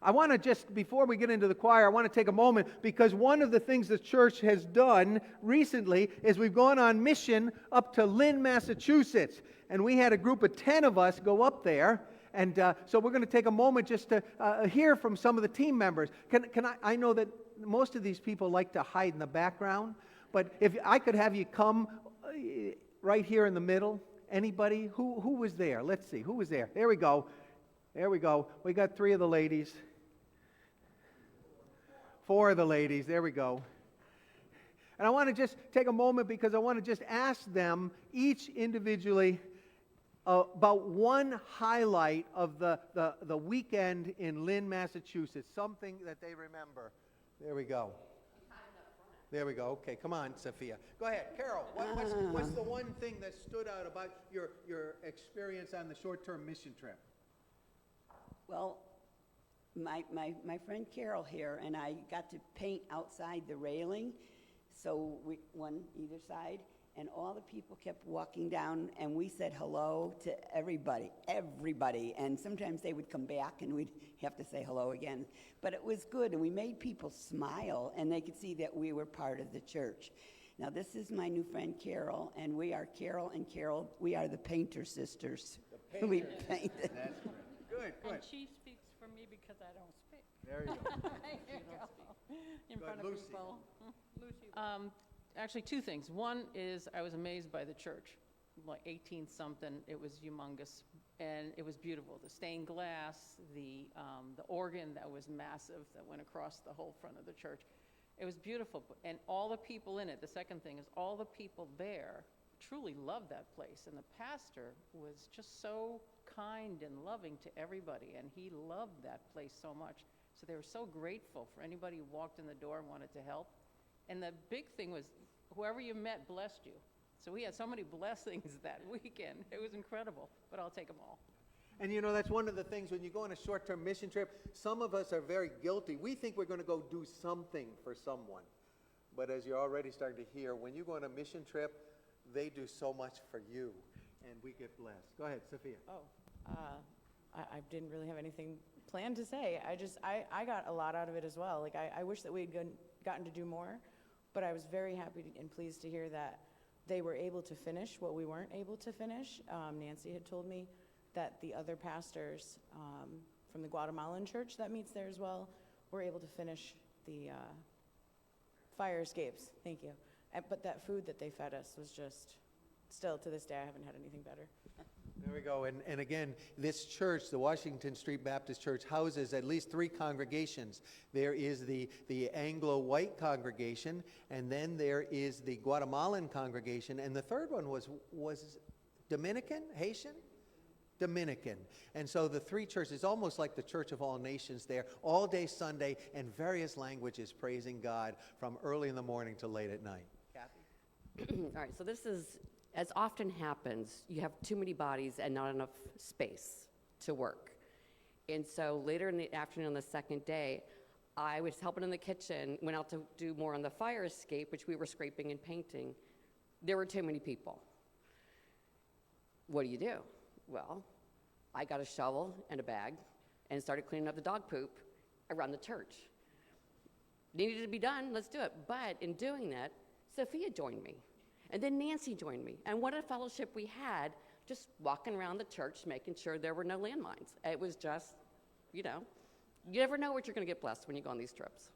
I want to just, before we get into the choir, I want to take a moment because one of the things the church has done recently is we've gone on mission up to Lynn, Massachusetts. And we had a group of 10 of us go up there. And so we're going to take a moment just to hear from some of the team members. I know that most of these people like to hide in the background, but if I could have you come right here in the middle. Anybody? Who was there? Let's see. Who was there? There we go. There we go. We got 3 of the ladies. 4 of the ladies. There we go. And I want to just take a moment because I want to just ask them each individually about one highlight of the weekend in Lynn, Massachusetts. Something that they remember. There we go. There we go. Okay, come on, Sophia. Go ahead. Carol, what's the one thing that stood out about your experience on the short-term mission trip? Well, my friend Carol here and I got to paint outside the railing, so one either side, and all the people kept walking down, and we said hello to everybody, and sometimes they would come back and we'd have to say hello again. But it was good, and we made people smile, and they could see that we were part of the church. Now, this is my new friend Carol, and we are Carol and Carol. We are the Painter Sisters. We painted. That's great. Good. And she speaks for me because I don't speak. There you go. In Go front ahead, of Lucy. people. Lucy. Actually, 2 things. One is I was amazed by the church, like 18-something. It was humongous, and it was beautiful. The stained glass, the organ that was massive that went across the whole front of the church. It was beautiful, and all the people in it. The second thing is all the people there truly loved that place, and the pastor was just so kind and loving to everybody, and he loved that place so much. So they were so grateful for anybody who walked in the door and wanted to help. And the big thing was whoever you met blessed you. So we had so many blessings that weekend. It was incredible, but I'll take them all. And you know, that's one of the things when you go on a short-term mission trip, some of us are very guilty. We think we're going to go do something for someone. But as you're already starting to hear, when you go on a mission trip, they do so much for you, and we get blessed. Go ahead, Sophia. I didn't really have anything planned to say. I got a lot out of it as well. Like, I wish that we had gotten to do more, but I was very happy and pleased to hear that they were able to finish what we weren't able to finish. Nancy had told me that the other pastors from the Guatemalan church that meets there as well were able to finish the fire escapes. Thank you. But that food that they fed us was just, still to this day, I haven't had anything better. There we go. And again, this church, the Washington Street Baptist Church, houses at least 3 congregations. There is the Anglo-White congregation, and then there is the Guatemalan congregation, and the third one was Dominican, Haitian? Dominican. And so the 3 churches, almost like the Church of All Nations there, all day Sunday, and various languages praising God from early in the morning to late at night. Kathy? All right, so this is, as often happens, you have too many bodies and not enough space to work. And so later in the afternoon on the second day, I was helping in the kitchen, went out to do more on the fire escape, which we were scraping and painting. There were too many people. What do? Well, I got a shovel and a bag and started cleaning up the dog poop around the church. Needed to be done, let's do it. But in doing that, Sophia joined me. And then Nancy joined me. And what a fellowship we had, just walking around the church, making sure there were no landmines. It was just, you never know what you're going to get blessed when you go on these trips.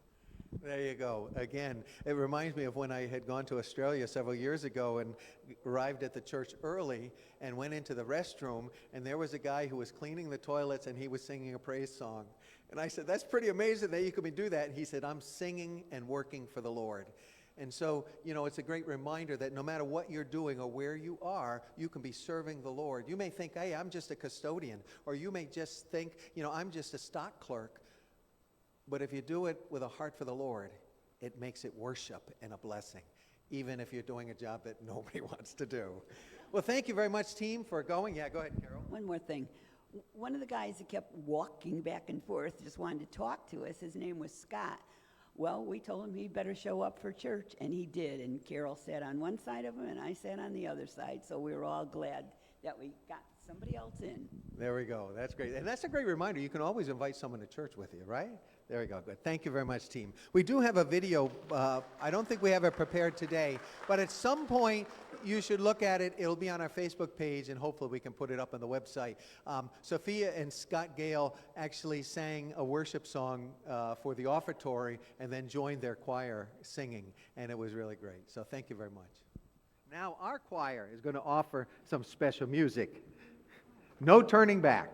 There you go. Again, it reminds me of when I had gone to Australia several years ago and arrived at the church early and went into the restroom, and there was a guy who was cleaning the toilets, and he was singing a praise song. And I said, that's pretty amazing that you can do that. And he said, I'm singing and working for the Lord. And so, it's a great reminder that no matter what you're doing or where you are, you can be serving the Lord. You may think, hey, I'm just a custodian, or you may just think, I'm just a stock clerk. But if you do it with a heart for the Lord, it makes it worship and a blessing, even if you're doing a job that nobody wants to do. Well, thank you very much, team, for going. Yeah, go ahead, Carol. One more thing. One of the guys that kept walking back and forth just wanted to talk to us. His name was Scott. Well, we told him he'd better show up for church, and he did. And Carol sat on one side of him, and I sat on the other side. So we were all glad that we got to somebody else in. There we go. That's great. And that's a great reminder. You can always invite someone to church with you, right? There we go. Good. Thank you very much, team. We do have a video. I don't think we have it prepared today, but at some point you should look at it. It'll be on our Facebook page, and hopefully we can put it up on the website. Sophia and Scott Gale actually sang a worship song for the offertory and then joined their choir singing, and it was really great. So thank you very much. Now our choir is going to offer some special music. No turning back.